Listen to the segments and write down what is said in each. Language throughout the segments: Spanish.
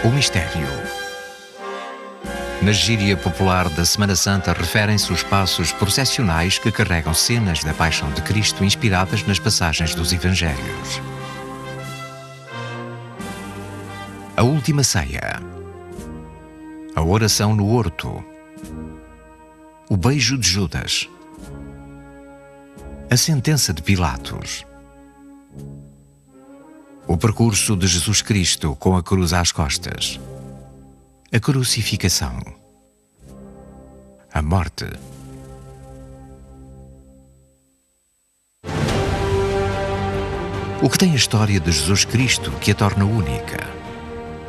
O mistério. Na gíria popular da Semana Santa referem-se os passos processionais que carregam cenas da Paixão de Cristo inspiradas nas passagens dos Evangelhos. A Última Ceia. A oração no horto. O beijo de Judas. A sentença de Pilatos. O percurso de Jesus Cristo com a cruz às costas. A crucificação. A morte. O que tem a história de Jesus Cristo que a torna única?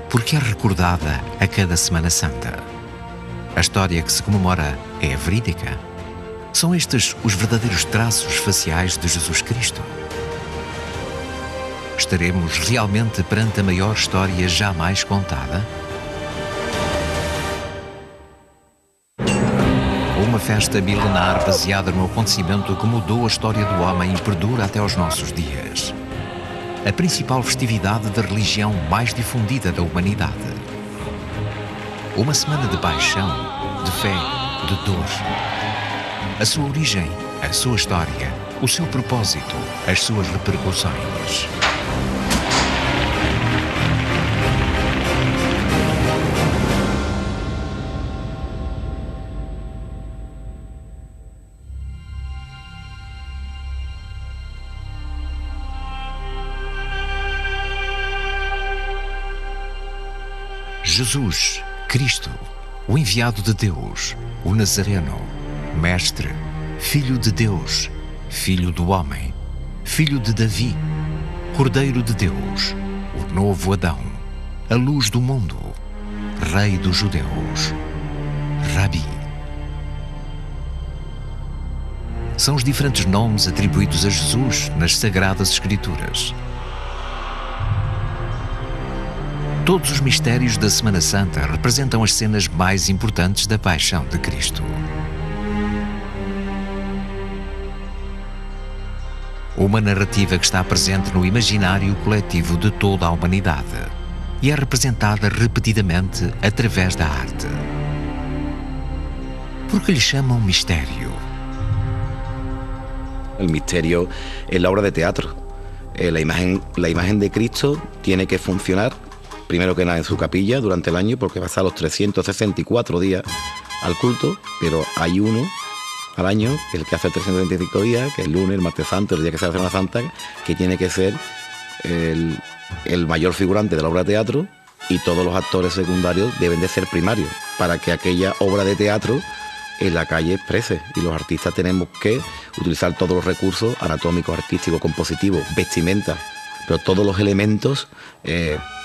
Porque é recordada a cada Semana Santa. A história que se comemora é verídica? São estes os verdadeiros traços faciais de Jesus Cristo? Estaremos realmente perante a maior história jamais contada? Uma festa milenar baseada no acontecimento que mudou a história do homem e perdura até aos nossos dias. A principal festividade da religião mais difundida da humanidade. Uma semana de paixão, de fé, de dor. A sua origem, a sua história, o seu propósito, as suas repercussões. Jesus, Cristo, o enviado de Deus, o Nazareno, Mestre, Filho de Deus, Filho do Homem, Filho de Davi, Cordeiro de Deus, o novo Adão, a luz do mundo, Rei dos Judeus, Rabi. São os diferentes nomes atribuídos a Jesus nas Sagradas Escrituras. Todos os mistérios da Semana Santa representam as cenas mais importantes da Paixão de Cristo. Uma narrativa que está presente no imaginário coletivo de toda a humanidade e é representada repetidamente através da arte. Por que lhe chamam mistério? El misterio es la obra de teatro. La imagen de Cristo tiene que funcionar primero que nada en su capilla durante el año, porque pasa los 364 días al culto, pero hay uno al año, el que hace 325 días, que es el lunes, el martes santo, el día que se hace la Semana Santa, que tiene que ser el mayor figurante de la obra de teatro, y todos los actores secundarios deben de ser primarios, para que aquella obra de teatro en la calle exprese, y los artistas tenemos que utilizar todos los recursos anatómicos, artísticos, compositivos, vestimenta, pero todos los elementos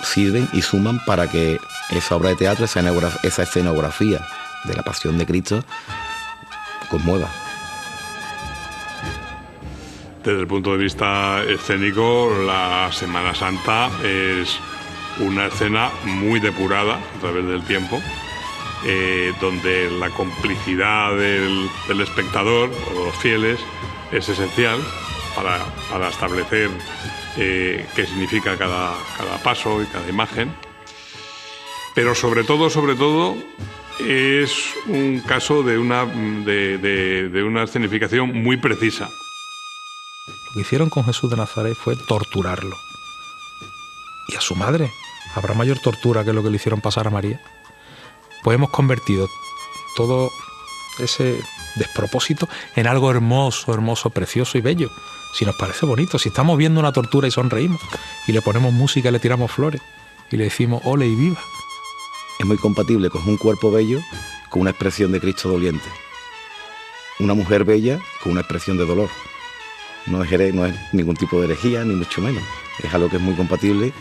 sirven y suman para que esa obra de teatro, esa escenografía de la Pasión de Cristo, conmueva. Desde el punto de vista escénico, la Semana Santa es una escena muy depurada a través del tiempo, donde la complicidad del espectador o de los fieles es esencial para establecer qué significa cada paso y cada imagen, pero sobre todo es un caso de una escenificación muy precisa. Lo que hicieron con Jesús de Nazaret fue torturarlo. Y a su madre, ¿habrá mayor tortura que lo que le hicieron pasar a María? Pues hemos convertido todo ese despropósito en algo hermoso, hermoso, precioso y bello. Si nos parece bonito, si estamos viendo una tortura y sonreímos, y le ponemos música y le tiramos flores, y le decimos ole y viva. Es muy compatible con un cuerpo bello con una expresión de Cristo doliente. Una mujer bella con una expresión de dolor. No es ningún tipo de herejía, ni mucho menos. Es algo que es muy compatible,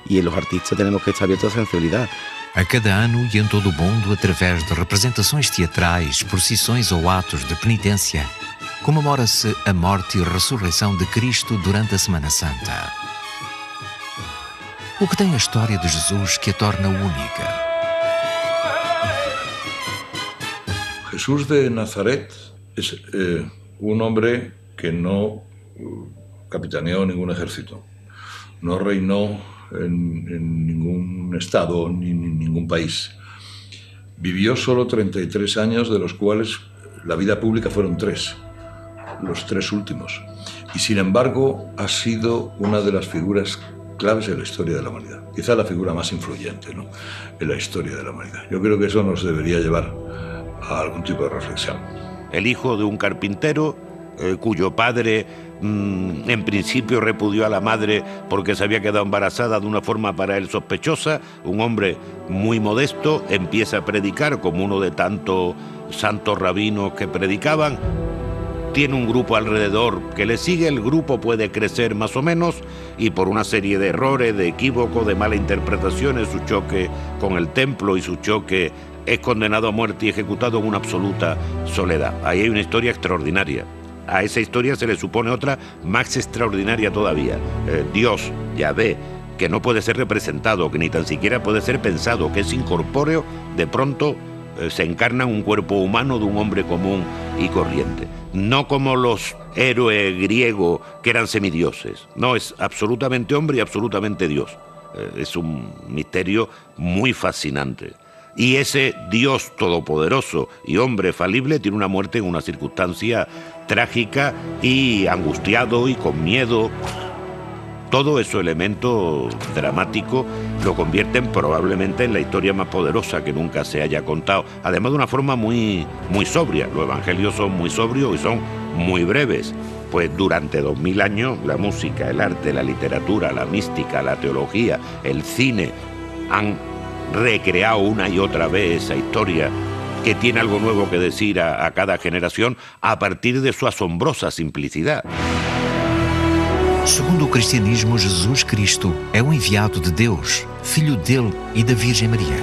y en los artistas tenemos que estar abiertos a sensibilidad. A cada ano e em todo o mundo, através de representações teatrais, procissões ou atos de penitência, comemora-se a morte e a ressurreição de Cristo durante a Semana Santa. O que tem a história de Jesus que a torna única? Jesús de Nazaret es un hombre que no capitaneó ningún ejército, no reinó en ningún estado ni en ningún país. Vivió solo 33 años, de los cuales la vida pública fueron 3, los 3 últimos. Y sin embargo ha sido una de las figuras claves en la historia de la humanidad. Quizá la figura más influyente, ¿no?, en la historia de la humanidad. Yo creo que eso nos debería llevar a algún tipo de reflexión. El hijo de un carpintero cuyo padre en principio repudió a la madre porque se había quedado embarazada de una forma para él sospechosa. Un hombre muy modesto empieza a predicar como uno de tantos santos rabinos que predicaban. Tiene un grupo alrededor que le sigue, el grupo puede crecer más o menos y por una serie de errores, de equívocos, de malas interpretaciones, su choque con el templo y su choque, es condenado a muerte y ejecutado en una absoluta soledad. Ahí hay una historia extraordinaria. A esa historia se le supone otra más extraordinaria todavía. Dios, Yahvé, que no puede ser representado, que ni tan siquiera puede ser pensado, que es incorpóreo, de pronto se encarna en un cuerpo humano de un hombre común y corriente. No como los héroes griegos que eran semidioses. No, es absolutamente hombre y absolutamente Dios. Es un misterio muy fascinante. Y ese Dios todopoderoso y hombre falible tiene una muerte en una circunstancia trágica y angustiado y con miedo. Todo esos elementos dramáticos lo convierten probablemente en la historia más poderosa que nunca se haya contado. Además de una forma muy sobria. Los evangelios son muy sobrios y son muy breves. Pues durante 2000 años la música, el arte, la literatura, la mística, la teología, el cine han recreado una y otra vez esa historia que tiene algo nuevo que decir a cada generación a partir de su asombrosa simplicidad. Segundo o cristianismo, Jesus Cristo é um enviado de Deus, filho dele e da Virgem Maria.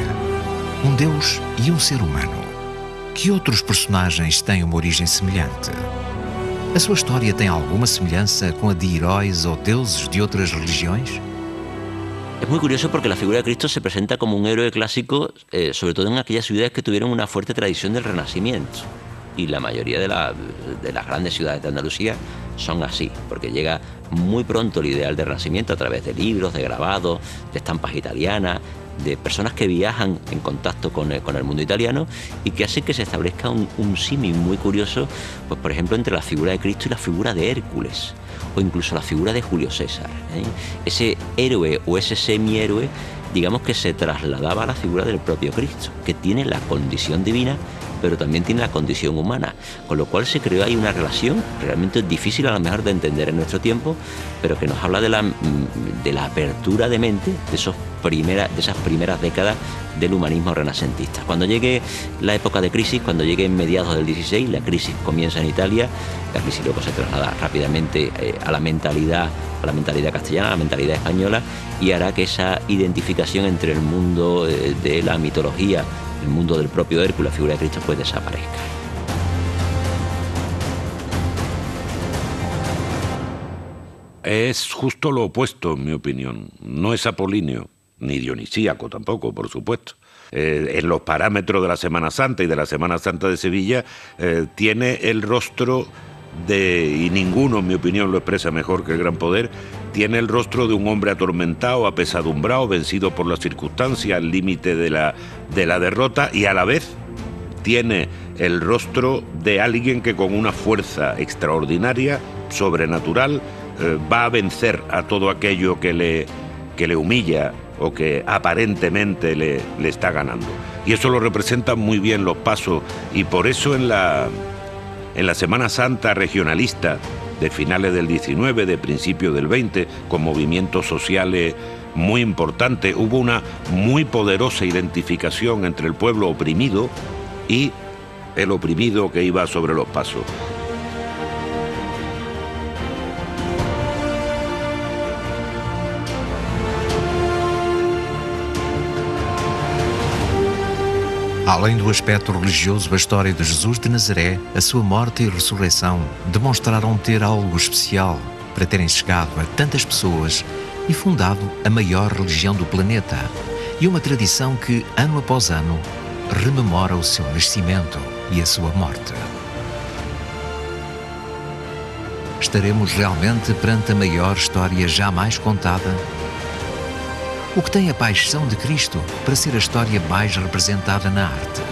Um Deus e um ser humano. Que outros personagens têm uma origem semelhante? A sua história tem alguma semelhança com a de heróis ou deuses de outras religiões? Es muy curioso porque la figura de Cristo se presenta como un héroe clásico, sobre todo en aquellas ciudades que tuvieron una fuerte tradición del Renacimiento. Y la mayoría de las grandes ciudades de Andalucía son así, porque llega muy pronto el ideal del Renacimiento a través de libros, de grabados, de estampas italianas, de personas que viajan en contacto con el mundo italiano y que hace que se establezca un símil muy curioso, pues por ejemplo entre la figura de Cristo y la figura de Hércules, o incluso la figura de Julio César. Ese héroe o ese semihéroe, digamos que se trasladaba a la figura del propio Cristo, que tiene la condición divina, pero también tiene la condición humana, con lo cual se creó ahí una relación realmente difícil a lo mejor de entender en nuestro tiempo, pero que nos habla de la apertura de mente de esas primeras décadas del humanismo renacentista. Cuando llegue la época de crisis, cuando llegue en mediados del 16, la crisis comienza en Italia, la crisis luego se traslada rápidamente a la mentalidad castellana, a la mentalidad española, y hará que esa identificación entre el mundo de la mitología, el mundo del propio Hércules, la figura de Cristo, pues desaparezca. Es justo lo opuesto, en mi opinión. No es apolíneo, ni dionisíaco tampoco, por supuesto. En los parámetros de la Semana Santa y de la Semana Santa de Sevilla, tiene el rostro y ninguno, en mi opinión, lo expresa mejor que el Gran Poder, tiene el rostro de un hombre atormentado, apesadumbrado, vencido por las circunstancias, al límite de la derrota, y a la vez tiene el rostro de alguien que con una fuerza extraordinaria, sobrenatural, va a vencer a todo aquello que le humilla o que aparentemente le está ganando. Y eso lo representan muy bien los pasos, y por eso en la Semana Santa regionalista de finales del 19, de principios del 20, con movimientos sociales muy importantes, hubo una muy poderosa identificación entre el pueblo oprimido y el oprimido que iba sobre los pasos. Além do aspecto religioso, a história de Jesus de Nazaré, a sua morte e ressurreição demonstraram ter algo especial para terem chegado a tantas pessoas e fundado a maior religião do planeta, e uma tradição que, ano após ano, rememora o seu nascimento e a sua morte. Estaremos realmente perante a maior história jamais contada? O que tem a paixão de Cristo para ser a história mais representada na arte?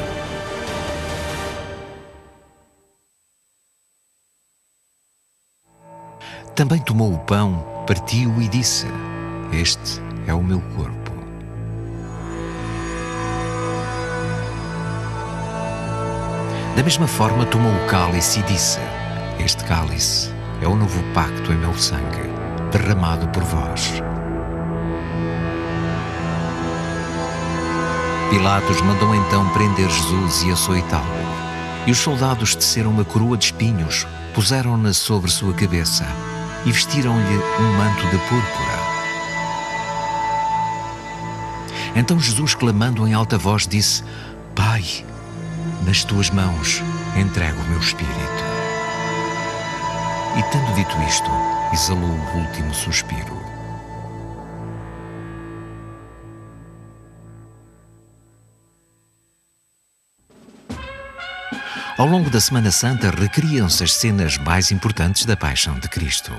Também tomou o pão, partiu e disse: este é o meu corpo. Da mesma forma tomou o cálice e disse: este cálice é o novo pacto em meu sangue, derramado por vós. Pilatos mandou então prender Jesus e açoitá-lo. E os soldados teceram uma coroa de espinhos, puseram-na sobre sua cabeça e vestiram-lhe um manto de púrpura. Então Jesus, clamando em alta voz, disse: Pai, nas tuas mãos entrego o meu espírito. E tendo dito isto, exalou o último suspiro. Ao longo da Semana Santa recriam-se as cenas mais importantes da Paixão de Cristo.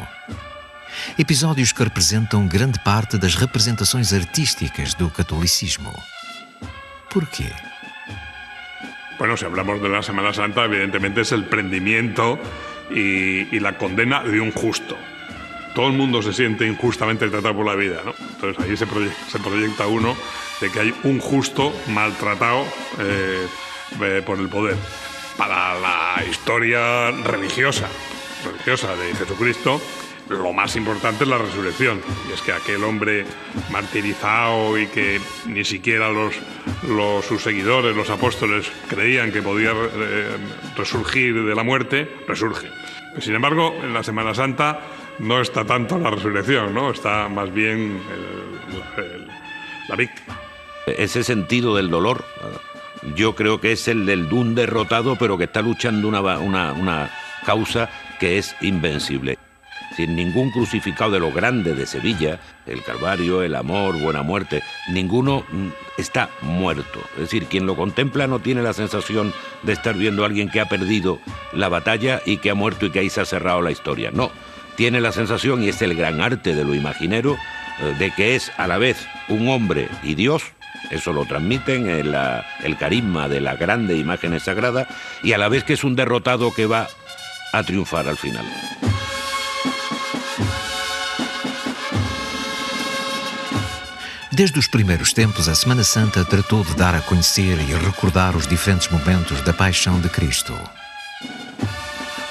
Episódios que representam grande parte das representações artísticas do catolicismo. Porquê? Bueno, si hablamos de la Semana Santa, evidentemente es el prendimiento y la condena de un justo. Todo el mundo se siente injustamente tratado por la vida, ¿no? Entonces ahí se proyecta uno de que hay un justo maltratado por el poder. Para la historia religiosa de Jesucristo, lo más importante es la resurrección. Y es que aquel hombre martirizado y que ni siquiera sus seguidores, los apóstoles, creían que podía resurgir de la muerte, resurge. Sin embargo, en la Semana Santa no está tanto la resurrección, ¿no? Está más bien la víctima. Ese sentido del dolor, yo creo que es el de un derrotado, pero que está luchando una causa que es invencible. Sin ningún crucificado de los grandes de Sevilla, el Calvario, el Amor, Buena Muerte, ninguno está muerto. Es decir, quien lo contempla no tiene la sensación de estar viendo a alguien que ha perdido la batalla y que ha muerto y que ahí se ha cerrado la historia. No, tiene la sensación, y es el gran arte de lo imaginero, de que es a la vez un hombre y Dios. Eso lo transmiten el carisma de las grandes imágenes sagradas, y a la vez que es un derrotado que va a triunfar al final. Desde os primeiros tempos, a Semana Santa tratou de dar a conhecer e recordar os diferentes momentos da Paixão de Cristo.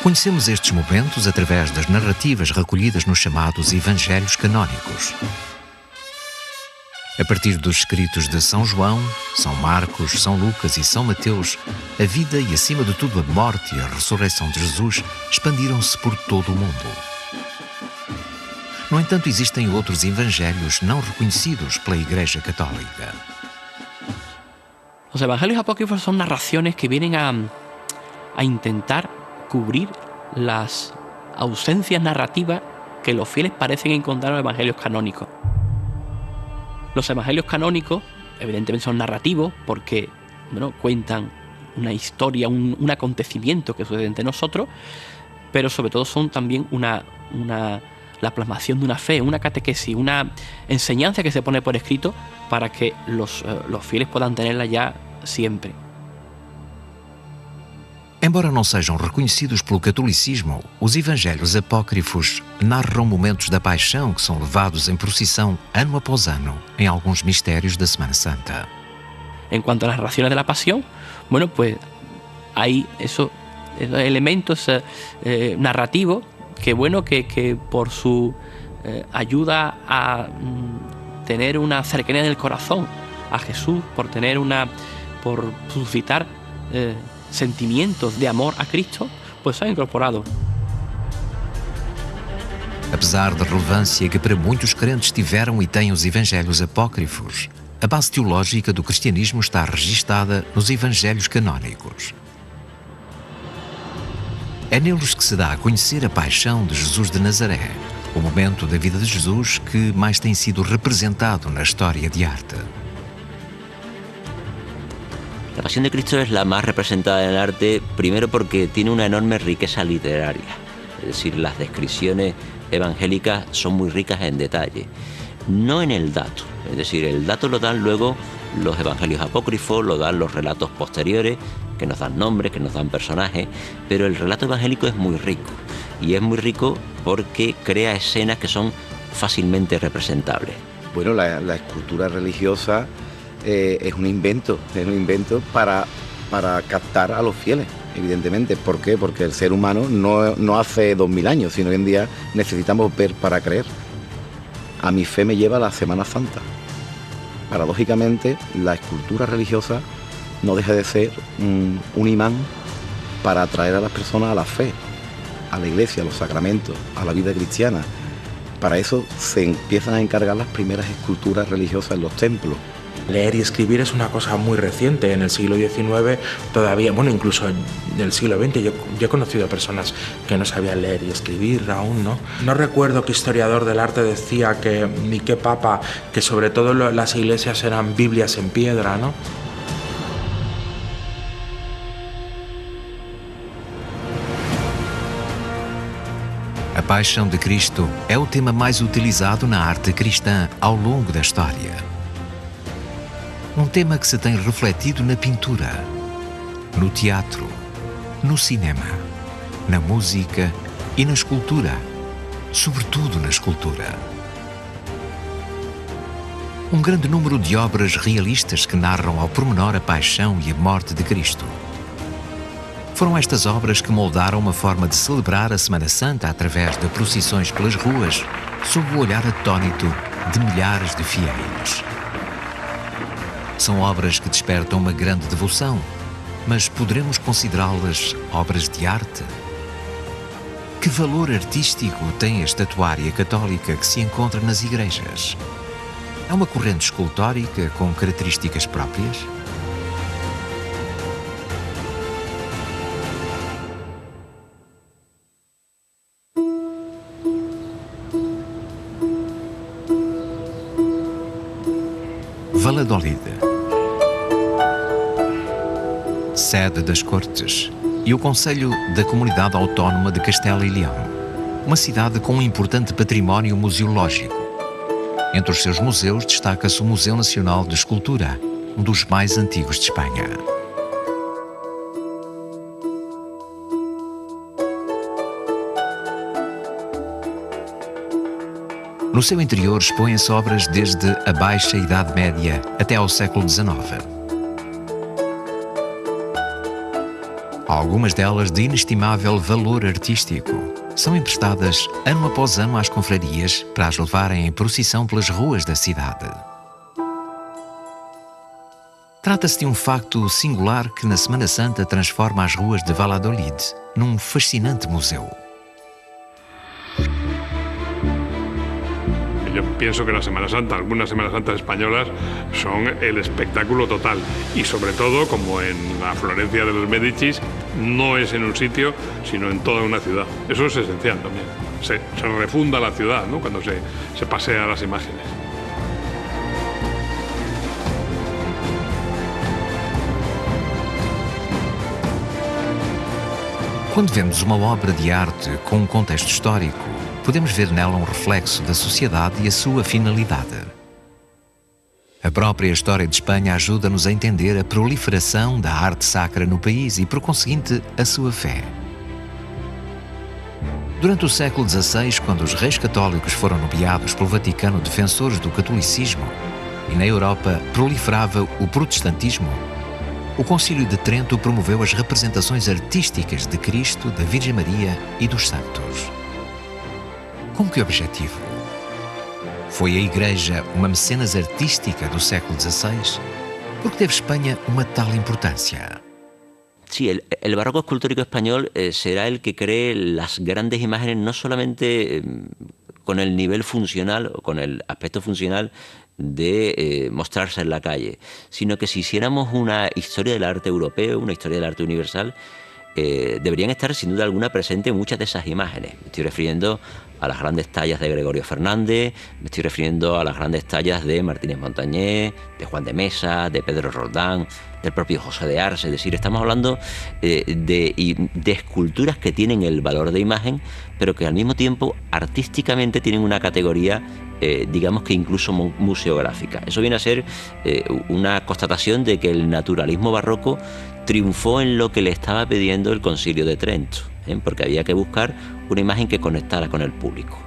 Conhecemos estes momentos através das narrativas recolhidas nos chamados Evangelhos Canónicos. A partir dos escritos de São João, São Marcos, São Lucas e São Mateus, a vida e, acima de tudo, a morte e a ressurreição de Jesus expandiram-se por todo o mundo. No entanto, existem outros evangelhos não reconhecidos pela Igreja Católica. Los evangelios apócrifos son narraciones que vienen a intentar cubrir las ausencias narrativas que los fieles parecen encontrar en los evangelios canónicos. Los evangelios canónicos, evidentemente, son narrativos porque, bueno, cuentan una historia, un acontecimiento que sucede entre nosotros, pero sobre todo son también la plasmación de una fe, una catequesis, una enseñanza que se pone por escrito para que los fieles puedan tenerla ya siempre. Embora não sejam reconhecidos pelo catolicismo, os evangelhos apócrifos narram momentos da paixão que são levados em procissão ano após ano em alguns mistérios da Semana Santa. En cuanto a las narraciones de la pasión, bueno, pues hay esos elementos narrativos que, bueno, que por su ayuda a tener una cercanía del corazón a Jesús, por suscitar sentimientos de amor a Cristo, pues se ha incorporado. Apesar da relevância que para muitos crentes tiveram e têm os evangelhos apócrifos, a base teológica do cristianismo está registada nos evangelhos canónicos. É neles que se dá a conhecer a paixão de Jesus de Nazaré, o momento da vida de Jesus que mais tem sido representado na história de arte. La Pasión de Cristo es la más representada en el arte, primero porque tiene una enorme riqueza literaria. Es decir, las descripciones evangélicas son muy ricas en detalle. No en el dato, Es decir, el dato lo dan luego los evangelios apócrifos, lo dan los relatos posteriores, que nos dan nombres, que nos dan personajes, pero el relato evangélico es muy rico. Y es muy rico porque crea escenas que son fácilmente representables. Bueno, la escultura religiosa es un invento para captar a los fieles, evidentemente. ¿Por qué? Porque el ser humano no hace 2000 años, sino hoy en día necesitamos ver para creer. A mi fe me lleva la Semana Santa. Paradójicamente, la escultura religiosa no deja de ser un imán para atraer a las personas a la fe, a la iglesia, a los sacramentos, a la vida cristiana. Para eso se empiezan a encargar las primeras esculturas religiosas en los templos. Leer y escribir es una cosa muy reciente. En el siglo XIX todavía, bueno, incluso en el siglo XX, yo he conocido a personas que no sabían leer y escribir aún, ¿no? No recuerdo qué historiador del arte decía ni qué papa, que sobre todo las iglesias eran Biblias en piedra, ¿no? A Paixão de Cristo é o tema mais utilizado na arte cristã ao longo da história. Um tema que se tem refletido na pintura, no teatro, no cinema, na música e na escultura, sobretudo na escultura. Um grande número de obras realistas que narram ao pormenor a paixão e a morte de Cristo. Foram estas obras que moldaram uma forma de celebrar a Semana Santa através de procissões pelas ruas, sob o olhar atónito de milhares de fiéis. São obras que despertam uma grande devoção, mas poderemos considerá-las obras de arte? Que valor artístico tem a estatuária católica que se encontra nas igrejas? É uma corrente escultórica com características próprias? Valladolid, sede das Cortes, e o Conselho da Comunidade Autónoma de Castela e Leão, uma cidade com um importante património museológico. Entre os seus museus destaca-se o Museu Nacional de Escultura, um dos mais antigos de Espanha. No seu interior expõem-se obras desde a Baixa Idade Média até ao século XIX. Algumas delas de inestimável valor artístico são emprestadas ano após ano às confrarias para as levarem em procissão pelas ruas da cidade. Trata-se de um facto singular que na Semana Santa transforma as ruas de Valladolid num fascinante museu. Yo pienso que la Semana Santa, algunas Semanas Santas españolas, son el espectáculo total. Y sobre todo, como en la Florencia de los Médicis, no es en un sitio, sino en toda una ciudad. Eso es esencial también. Se refunda la ciudad, ¿no?, cuando se pasea las imágenes. Quando vemos uma obra de arte com um contexto histórico, podemos ver nela um reflexo da sociedade e a sua finalidade. A própria história de Espanha ajuda-nos a entender a proliferação da arte sacra no país e, por conseguinte, a sua fé. Durante o século XVI, quando os reis católicos foram nomeados pelo Vaticano defensores do catolicismo e na Europa proliferava o protestantismo, o Concílio de Trento promoveu as representações artísticas de Cristo, da Virgem Maria e dos santos. Com que objetivo? Foi a Igreja uma mecenas artística do século XVI? Por que teve Espanha uma tal importância? Sí, el barroco escultórico español será el que cree las grandes imágenes no solamente con el nivel funcional o con el aspecto funcional de mostrarse en la calle, sino que si hiciéramos una historia del arte europeo, una historia del arte universal, deberían estar sin duda alguna presentes en muchas de esas imágenes. Me estoy refiriendo a las grandes tallas de Gregorio Fernández, me estoy refiriendo a las grandes tallas de Martínez Montañés, de Juan de Mesa, de Pedro Roldán, del propio José de Ars. Es decir, estamos hablando de esculturas que tienen el valor de imagen, pero que al mismo tiempo artísticamente tienen una categoría, digamos que incluso museográfica. Eso viene a ser una constatación de que el naturalismo barroco triunfó en lo que le estaba pidiendo el Concilio de Trento, porque había que buscar una imagen que conectara con el público.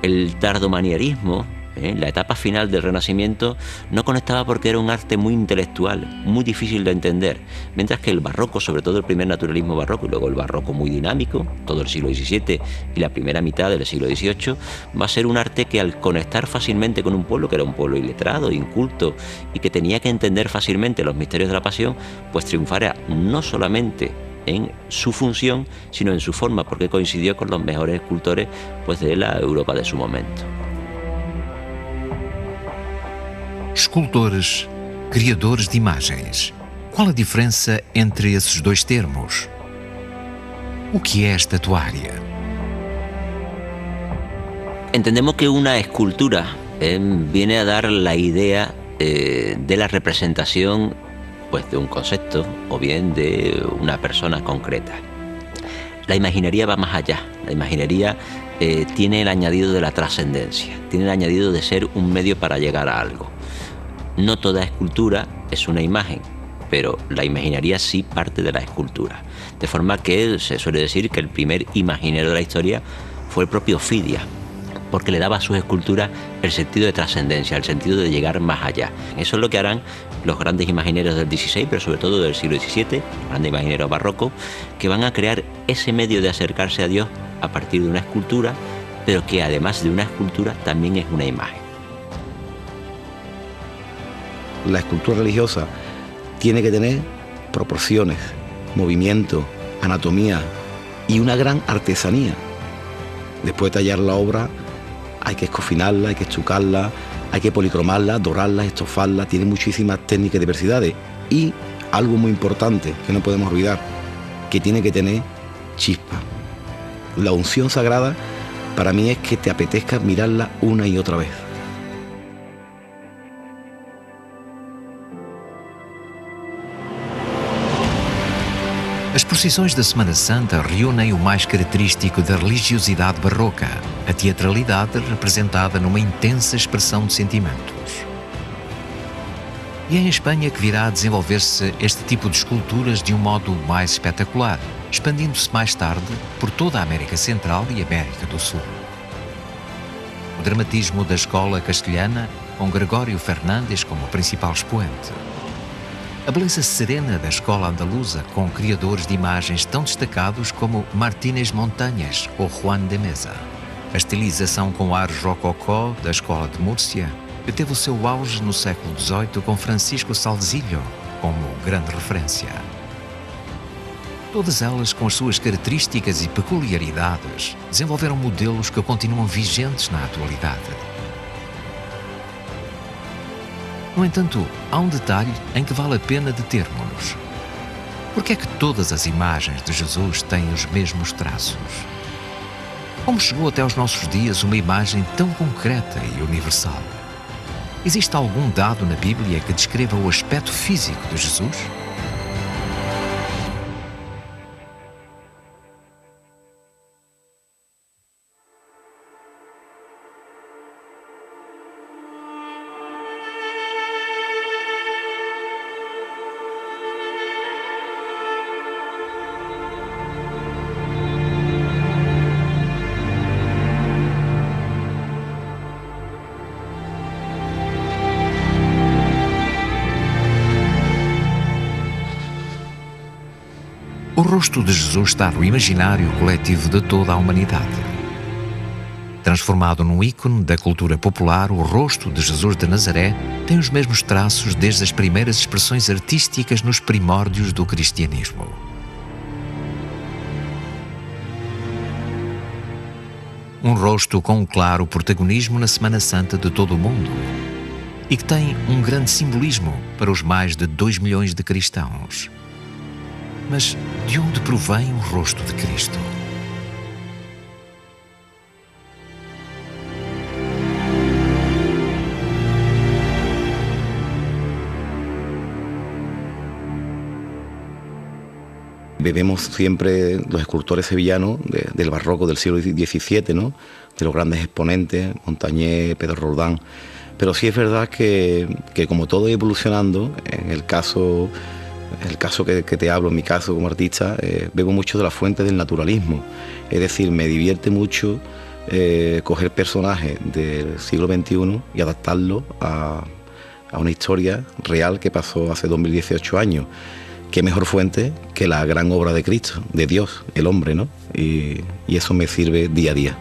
El tardomanierismo, la etapa final del Renacimiento, no conectaba porque era un arte muy intelectual, muy difícil de entender, mientras que el barroco, sobre todo el primer naturalismo barroco y luego el barroco muy dinámico, todo el siglo XVII y la primera mitad del siglo XVIII, va a ser un arte que, al conectar fácilmente con un pueblo que era un pueblo iletrado, inculto y que tenía que entender fácilmente los misterios de la pasión, pues triunfará no solamente en su función, sino en su forma, porque coincidió con los mejores escultores, pues, de la Europa de su momento. Escultores, criadores de imagens. Qual a diferença entre esses dois termos? O que é estatuária? Entendemos que una escultura viene a dar la idea de la representación, pues, de un concepto o bien de una persona concreta. La imaginería va más allá. La imaginería tiene el añadido de la trascendencia, tiene el añadido de ser un medio para llegar a algo. No toda escultura es una imagen, pero la imaginería sí parte de la escultura. De forma que se suele decir que el primer imaginero de la historia fue el propio Fidia, porque le daba a sus esculturas el sentido de trascendencia, el sentido de llegar más allá. Eso es lo que harán los grandes imagineros del XVI, pero sobre todo del siglo XVII, los grandes imagineros barrocos, que van a crear ese medio de acercarse a Dios a partir de una escultura, pero que además de una escultura también es una imagen. La escultura religiosa tiene que tener proporciones, movimiento, anatomía y una gran artesanía. Después de tallar la obra hay que escofinarla, hay que estucarla, hay que policromarla, dorarla, estofarla. Tiene muchísimas técnicas y diversidades. Y algo muy importante que no podemos olvidar, que tiene que tener chispa. La unción sagrada para mí es que te apetezca mirarla una y otra vez. As procissões da Semana Santa reúnem o mais característico da religiosidade barroca, a teatralidade representada numa intensa expressão de sentimentos. E é em Espanha que virá a desenvolver-se este tipo de esculturas de um modo mais espetacular, expandindo-se mais tarde por toda a América Central e América do Sul. O dramatismo da escola castelhana, com Gregório Fernández como principal expoente. A beleza serena da escola andaluza, com criadores de imagens tão destacados como Martínez Montañés ou Juan de Mesa. A estilização com ar rococó da escola de Múrcia, que teve o seu auge no século XVIII com Francisco Salzillo como grande referência. Todas elas, com as suas características e peculiaridades, desenvolveram modelos que continuam vigentes na atualidade. No entanto, há um detalhe em que vale a pena determos-nos. Por que é que todas as imagens de Jesus têm os mesmos traços? Como chegou até aos nossos dias uma imagem tão concreta e universal? Existe algum dado na Bíblia que descreva o aspecto físico de Jesus? O rosto de Jesus está no imaginário coletivo de toda a humanidade. Transformado num ícone da cultura popular, o rosto de Jesus de Nazaré tem os mesmos traços desde as primeiras expressões artísticas nos primórdios do cristianismo. Um rosto com um claro protagonismo na Semana Santa de todo o mundo e que tem um grande simbolismo para os mais de 2 milhões de cristãos. Mas de onde provém o rosto de Cristo? Bebemos siempre los escultores sevillanos del barroco del siglo XVII, ¿no? De los grandes exponentes, Montañés, Pedro Roldán. Pero sí es verdad que como todo evolucionando, en el caso que te hablo, en mi caso como artista, bebo mucho de la fuente del naturalismo. Es decir, me divierte mucho coger personajes del siglo XXI y adaptarlos a una historia real que pasó hace 2018 años. Qué mejor fuente que la gran obra de Cristo, de Dios, el hombre, ¿no? Y eso me sirve día a día.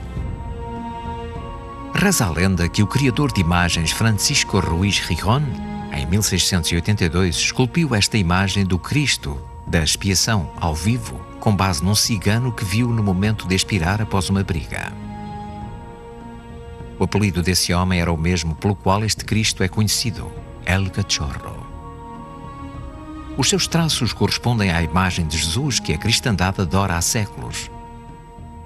Reza a lenda que o criador de imagens Francisco Ruiz Gijón, em 1682, esculpiu esta imagem do Cristo da expiação ao vivo, com base num cigano que viu no momento de expirar após uma briga. O apelido desse homem era o mesmo pelo qual este Cristo é conhecido, El Cachorro. Os seus traços correspondem à imagem de Jesus que a cristandade adora há séculos.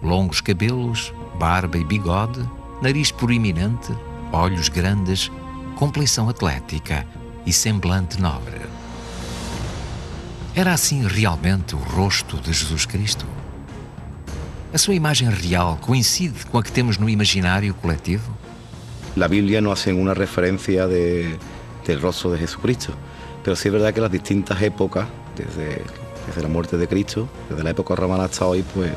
Longos cabelos, barba e bigode, nariz proeminente, olhos grandes, complexão atlética e semblante nobre. Era assim realmente o rosto de Jesus Cristo? A sua imagem real coincide com a que temos no imaginário coletivo? La Biblia no hace una referencia del rostro de Jesucristo. Pero sí es verdad que las distintas épocas, desde la muerte de Cristo, desde la época romana hasta hoy, pues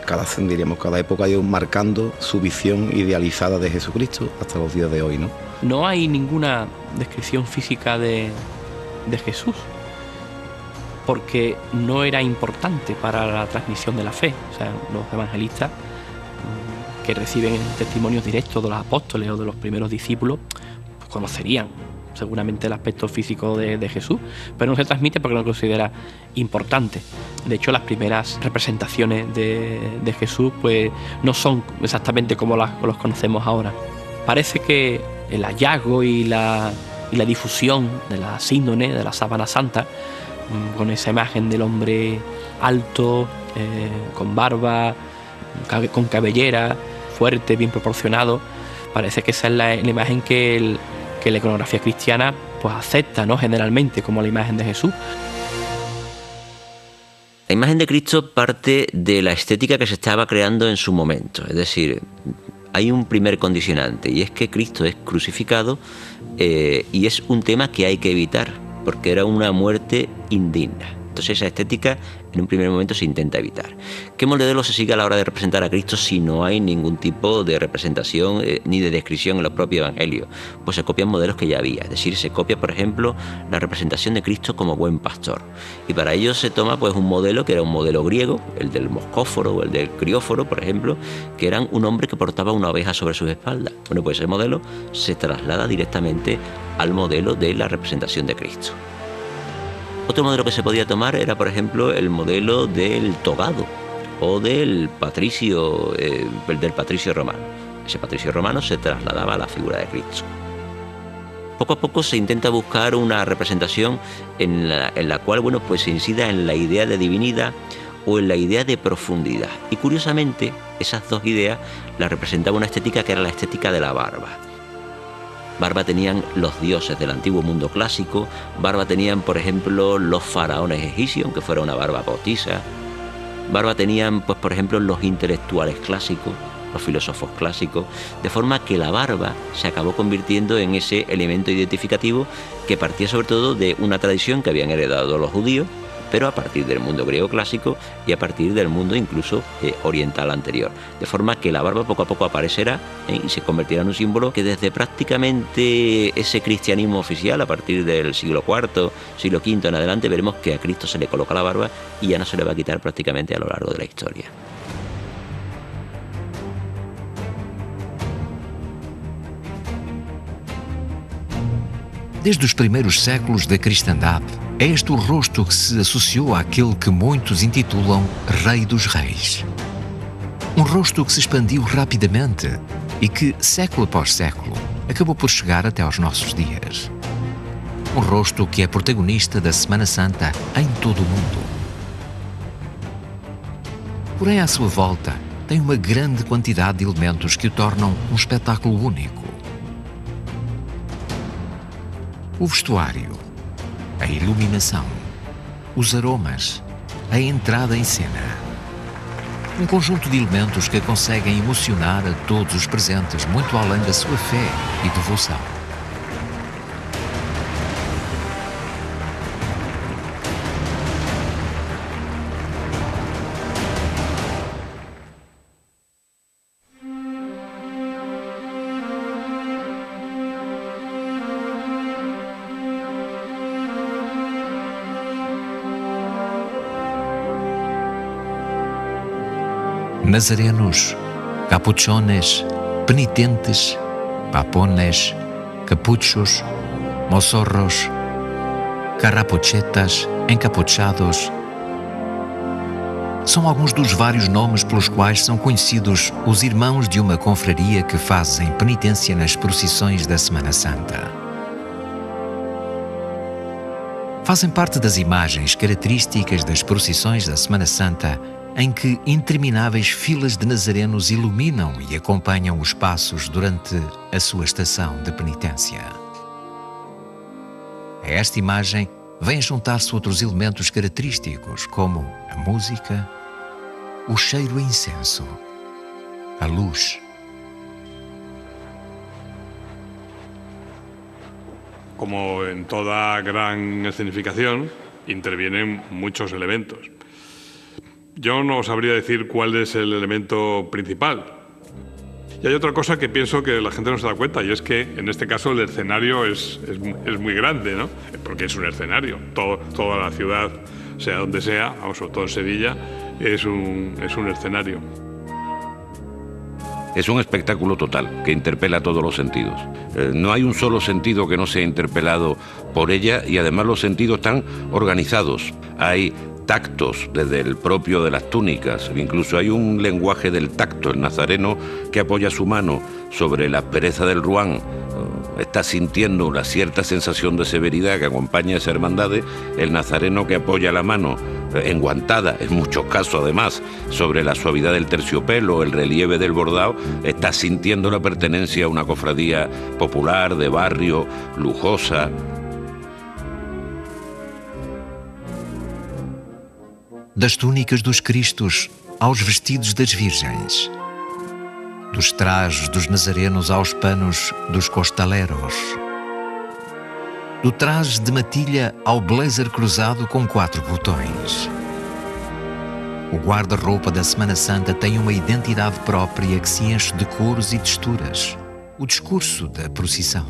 cada época ha ido marcando su visión idealizada de Jesucristo hasta los días de hoy, ¿no? No hay ninguna descripción física de Jesús, porque no era importante para la transmisión de la fe. O sea, los evangelistas que reciben testimonios directos de los apóstoles o de los primeros discípulos, pues conocerían seguramente el aspecto físico de Jesús, pero no se transmite porque no lo considera importante. De hecho, las primeras representaciones de Jesús pues no son exactamente como los conocemos ahora. Parece que el hallazgo y la difusión de la síndone, de la sábana santa, con esa imagen del hombre alto, con barba, con cabellera, fuerte, bien proporcionado, parece que esa es la imagen que la iconografía cristiana pues acepta, ¿no?, generalmente como la imagen de Jesús. La imagen de Cristo parte de la estética que se estaba creando en su momento. Es decir, hay un primer condicionante y es que Cristo es crucificado y es un tema que hay que evitar porque era una muerte indigna. Entonces esa estética en un primer momento se intenta evitar. ¿Qué modelo se sigue a la hora de representar a Cristo si no hay ningún tipo de representación ni de descripción en los propios evangelios? Pues se copian modelos que ya había. Es decir, se copia, por ejemplo, la representación de Cristo como buen pastor. Y para ello se toma pues un modelo que era un modelo griego, el del moscóforo o el del crióforo, por ejemplo, que eran un hombre que portaba una oveja sobre sus espaldas. Bueno, pues ese modelo se traslada directamente al modelo de la representación de Cristo. Otro modelo que se podía tomar era, por ejemplo, el modelo del togado o del patricio romano. Ese patricio romano se trasladaba a la figura de Cristo. Poco a poco se intenta buscar una representación en la cual, bueno, pues se incida en la idea de divinidad o en la idea de profundidad. Y curiosamente, esas dos ideas las representaba una estética que era la estética de la barba. Barba tenían los dioses del antiguo mundo clásico, barba tenían, por ejemplo, los faraones egipcios, aunque fuera una barba postiza. Barba tenían, pues, por ejemplo, los intelectuales clásicos, los filósofos clásicos, de forma que la barba se acabó convirtiendo en ese elemento identificativo que partía sobre todo de una tradición que habían heredado los judíos, pero a partir del mundo griego clásico y a partir del mundo incluso oriental anterior. De forma que la barba poco a poco aparecerá y se convertirá en un símbolo que desde prácticamente ese cristianismo oficial, a partir del siglo IV, siglo V en adelante, veremos que a Cristo se le coloca la barba y ya no se le va a quitar prácticamente a lo largo de la historia. Desde os primeiros séculos da cristandade, é este o rosto que se associou àquele que muitos intitulam Rei dos Reis. Um rosto que se expandiu rapidamente e que, século após século, acabou por chegar até aos nossos dias. Um rosto que é protagonista da Semana Santa em todo o mundo. Porém, à sua volta, tem uma grande quantidade de elementos que o tornam um espetáculo único. O vestuário, a iluminação, os aromas, a entrada em cena. Um conjunto de elementos que conseguem emocionar a todos os presentes muito além da sua fé e devoção. Nazarenos, capuchones, penitentes, papones, capuchos, mozorros, carrapochetas, encapuchados. São alguns dos vários nomes pelos quais são conhecidos os irmãos de uma confraria que fazem penitência nas procissões da Semana Santa. Fazem parte das imagens características das procissões da Semana Santa, em que intermináveis filas de nazarenos iluminam e acompanham os passos durante a sua estação de penitência. A esta imagem vêm juntar-se outros elementos característicos, como a música, o cheiro a incenso, a luz. Como en toda gran escenificación, intervienen muchos elementos. Yo no sabría decir cuál es el elemento principal. Y hay otra cosa que pienso que la gente no se da cuenta, y es que en este caso el escenario es muy grande, ¿no? Porque es un escenario. Toda la ciudad, sea donde sea, vamos, sobre todo en Sevilla, es un escenario. Es un espectáculo total que interpela todos los sentidos. No hay un solo sentido que no sea interpelado por ella, y además los sentidos están organizados. Hay tactos desde el propio de las túnicas, incluso hay un lenguaje del tacto. El nazareno que apoya su mano sobre la aspereza del ruán está sintiendo una cierta sensación de severidad que acompaña a esa hermandad. El nazareno que apoya la mano enguantada, en muchos casos además, sobre la suavidad del terciopelo, el relieve del bordado, está sintiendo la pertenencia a una cofradía popular, de barrio, lujosa. Das túnicas dos Cristos aos vestidos das Virgens, dos trajes dos nazarenos aos panos dos costaleros, do traje de matilha ao blazer cruzado com 4 botões. O guarda-roupa da Semana Santa tem uma identidade própria que se enche de cores e texturas. O discurso da procissão.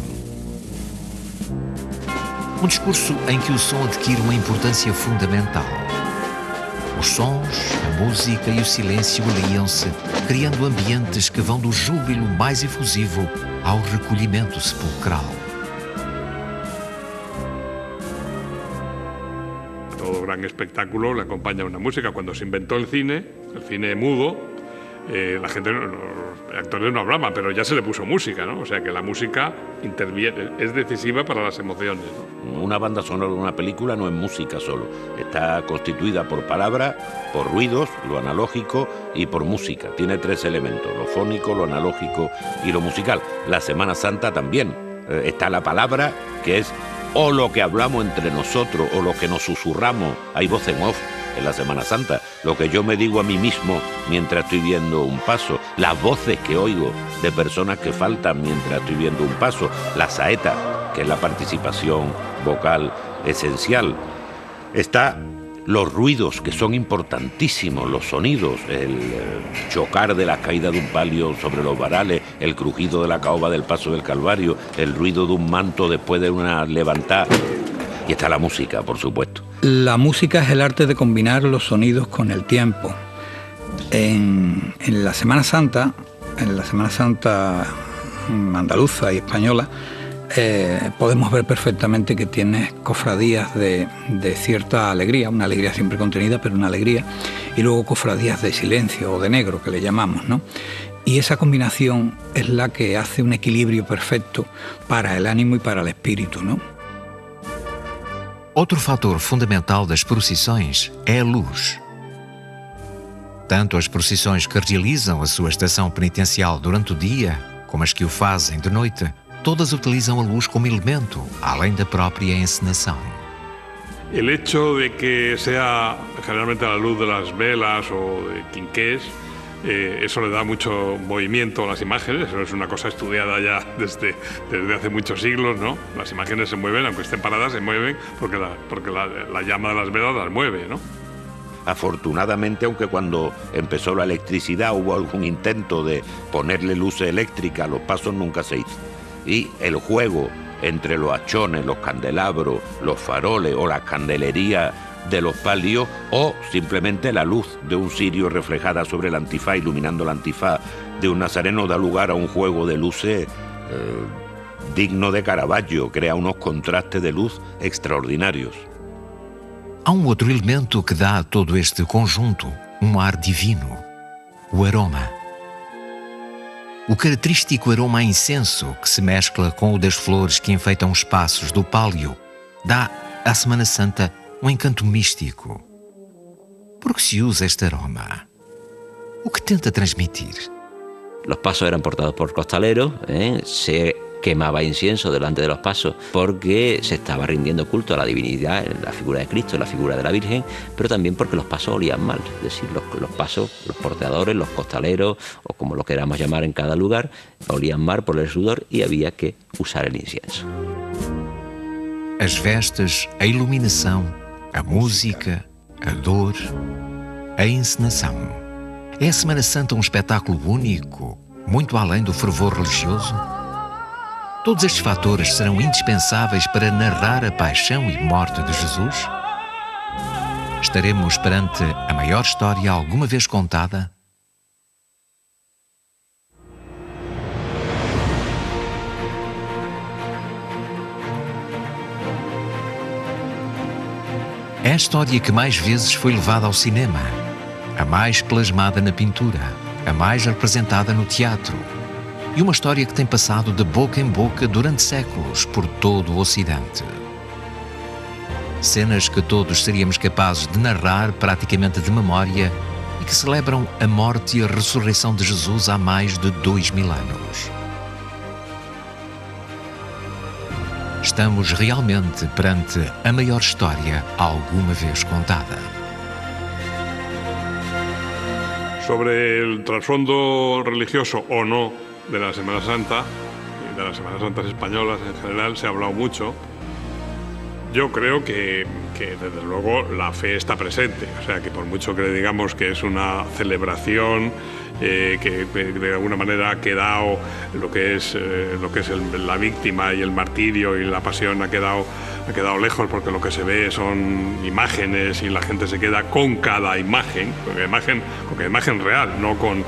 Um discurso em que o som adquire uma importância fundamental. Os sons, a música e o silêncio aliam-se, criando ambientes que vão do júbilo mais efusivo ao recolhimento sepulcral. Todo gran espectáculo le acompaña una música. Cuando se inventó el cine mudo, la gente, los actores no hablaban, pero ya se le puso música, ¿no? O sea que la música interviene, es decisiva para las emociones, ¿no? Una banda sonora de una película no es música solo, está constituida por palabras, por ruidos, lo analógico y por música. Tiene 3 elementos, lo fónico, lo analógico y lo musical. La Semana Santa también. Está la palabra, que es o lo que hablamos entre nosotros o lo que nos susurramos. Hay voz en off en la Semana Santa, lo que yo me digo a mí mismo mientras estoy viendo un paso, las voces que oigo de personas que faltan mientras estoy viendo un paso, la saeta, que es la participación vocal esencial. Está los ruidos, que son importantísimos, los sonidos, el chocar de la caída de un palio sobre los varales, el crujido de la caoba del paso del Calvario, el ruido de un manto después de una levantada. Y está la música, por supuesto. La música es el arte de combinar los sonidos con el tiempo. En la Semana Santa andaluza y española, podemos ver perfectamente que tiene cofradías de cierta alegría, una alegría siempre contenida, pero una alegría, y luego cofradías de silencio o de negro, que le llamamos, ¿no? Y esa combinación es la que hace un equilibrio perfecto para el ánimo y para el espíritu, ¿no? Outro fator fundamental das procissões é a luz. Tanto as procissões que realizam a sua estação penitencial durante o dia, como as que o fazem de noite, todas utilizam a luz como elemento, além da própria encenação. El hecho de que sea generalmente a la luz de las velas o de quinqués, eso le da mucho movimiento a las imágenes. Eso es una cosa estudiada ya desde hace muchos siglos, ¿no? Las imágenes se mueven, aunque estén paradas, se mueven porque la llama de las velas las mueve, ¿no? Afortunadamente, aunque cuando empezó la electricidad hubo algún intento de ponerle luces eléctricas, los pasos nunca se hizo. Y el juego entre los hachones, los candelabros, los faroles o la candelería de los palios, o simplemente la luz de un cirio reflejada sobre el antifaz, iluminando el antifaz de un nazareno, da lugar a un juego de luces digno de Caravaggio, crea unos contrastes de luz extraordinarios. Há outro elemento que dá a todo este conjunto ar divino, o aroma. O característico aroma a incenso que se mescla com o das flores que enfeitam os passos do pálio dá à Semana Santa encanto místico. ¿Por qué se usa este aroma? ¿O qué tenta transmitir? Los pasos eran portados por costaleros, se quemaba incienso delante de los pasos porque se estaba rindiendo culto a la divinidad, la figura de Cristo, la figura de la Virgen, pero también porque los pasos olían mal. Es decir, los pasos, los porteadores, los costaleros, o como lo queramos llamar en cada lugar, olían mal por el sudor y había que usar el incienso. As vestes, a iluminação, a música, a dor, a encenação. É a Semana Santa um espetáculo único, muito além do fervor religioso? Todos estes fatores serão indispensáveis para narrar a paixão e morte de Jesus? Estaremos perante a maior história alguma vez contada? É a história que mais vezes foi levada ao cinema, a mais plasmada na pintura, a mais representada no teatro, e uma história que tem passado de boca em boca durante séculos por todo o Ocidente. Cenas que todos seríamos capazes de narrar praticamente de memória e que celebram a morte e a ressurreição de Jesus há mais de 2000 anos. Estamos realmente perante a maior história alguma vez contada. Sobre el trasfondo religioso o no de la Semana Santa, y de las Semanas Santas españolas en general, se ha hablado mucho. Yo creo que desde luego la fe está presente, o sea que por mucho que le digamos que es una celebración que de alguna manera ha quedado lo que es la víctima y el martirio y la pasión ha quedado lejos, porque lo que se ve son imágenes y la gente se queda con cada imagen, con imagen real, no con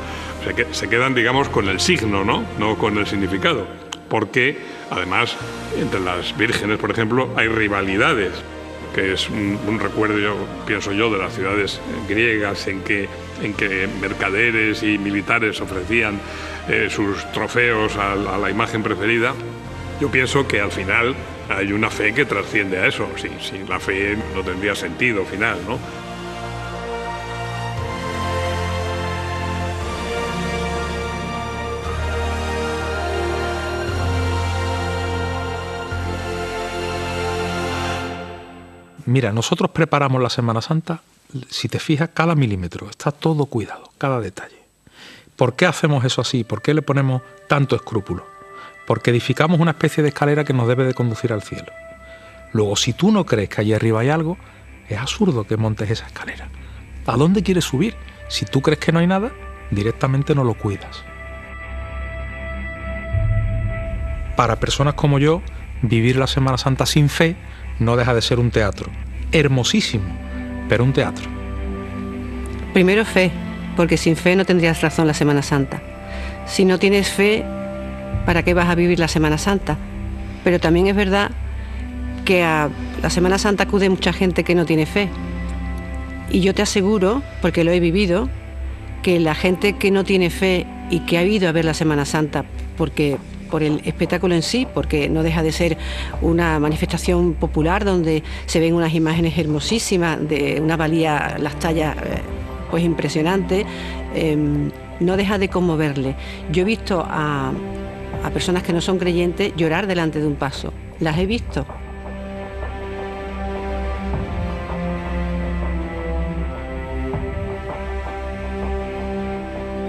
se quedan, digamos, con el signo, no con el significado, porque además entre las vírgenes, por ejemplo, hay rivalidades, que es un recuerdo, pienso yo, de las ciudades griegas en que mercaderes y militares ofrecían sus trofeos a la imagen preferida. Yo pienso que al final hay una fe que trasciende a eso. Sin la fe no tendría sentido final, ¿no? Mira, nosotros preparamos la Semana Santa, si te fijas, cada milímetro, está todo cuidado, cada detalle. ¿Por qué hacemos eso así? ¿Por qué le ponemos tanto escrúpulo? Porque edificamos una especie de escalera que nos debe de conducir al cielo. Luego, si tú no crees que allí arriba hay algo, es absurdo que montes esa escalera. ¿A dónde quieres subir? Si tú crees que no hay nada, directamente no lo cuidas. Para personas como yo, vivir la Semana Santa sin fe no deja de ser un teatro. Hermosísimo, pero un teatro. Primero fe, porque sin fe no tendrías razón la Semana Santa. Si no tienes fe, ¿para qué vas a vivir la Semana Santa? Pero también es verdad que a la Semana Santa acude mucha gente que no tiene fe. Y yo te aseguro, porque lo he vivido, que la gente que no tiene fe y que ha ido a ver la Semana Santa por el espectáculo en sí, porque no deja de ser una manifestación popular donde se ven unas imágenes hermosísimas, de una valía, las tallas pues impresionante, no deja de conmoverle. Yo he visto a personas que no son creyentes llorar delante de un paso. Las he visto.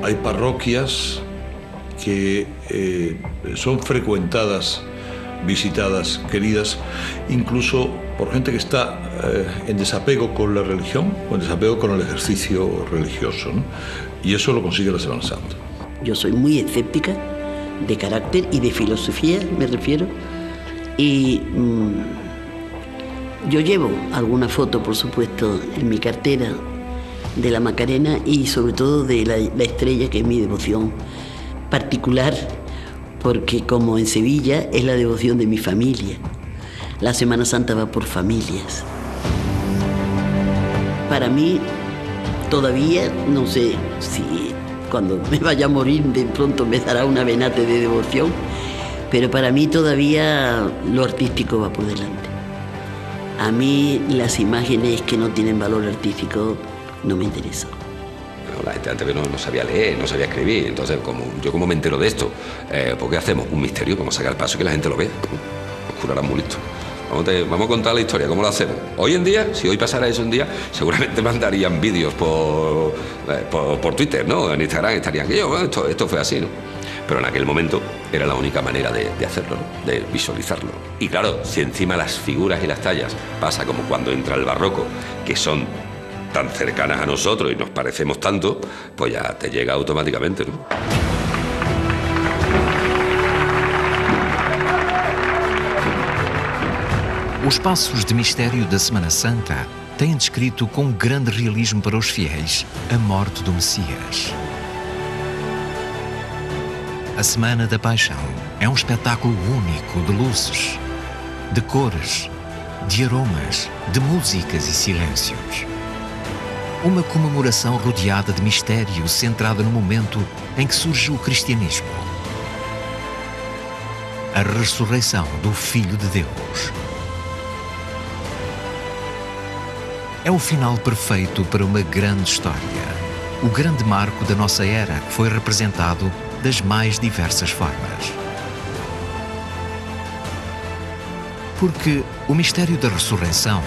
Hay parroquias que son frecuentadas, visitadas, queridas, incluso por gente que está en desapego con la religión o en desapego con el ejercicio religioso, ¿no? Y eso lo consigue la Semana Santa. Yo soy muy escéptica de carácter y de filosofía, me refiero, y yo llevo alguna foto, por supuesto, en mi cartera de la Macarena y sobre todo de la estrella, que es mi devoción particular, porque como en Sevilla es la devoción de mi familia. La Semana Santa va por familias. Para mí, todavía, no sé si cuando me vaya a morir de pronto me dará una venate de devoción, pero para mí todavía lo artístico va por delante. A mí las imágenes que no tienen valor artístico no me interesan. La gente antes no sabía leer, no sabía escribir, entonces ¿cómo me entero de esto? ¿Por qué hacemos un misterio? Vamos a sacar el paso y que la gente lo vea. Los curarán muy listos. Vamos a contar la historia, ¿cómo lo hacemos? Hoy en día, si hoy pasara eso un día, seguramente mandarían vídeos por Twitter, ¿no? En Instagram estarían que esto fue así, ¿no? Pero en aquel momento era la única manera de hacerlo, ¿no? De visualizarlo. Y claro, si encima las figuras y las tallas pasa como cuando entra el barroco, que son tan cercanas a nosotros y nos parecemos tanto, pues ya te llega automáticamente, ¿no? Os passos de mistério da Semana Santa têm descrito com grande realismo para os fiéis a morte do Messias. A Semana da Paixão é um espetáculo único de luzes, de cores, de aromas, de músicas e silêncios. Uma comemoração rodeada de mistério, centrada no momento em que surge o cristianismo. A ressurreição do Filho de Deus. É o final perfeito para uma grande história. O grande marco da nossa era, que foi representado das mais diversas formas. Porque o mistério da ressurreição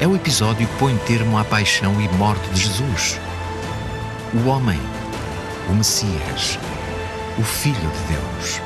é o episódio que põe termo à paixão e morte de Jesus. O homem, o Messias, o Filho de Deus.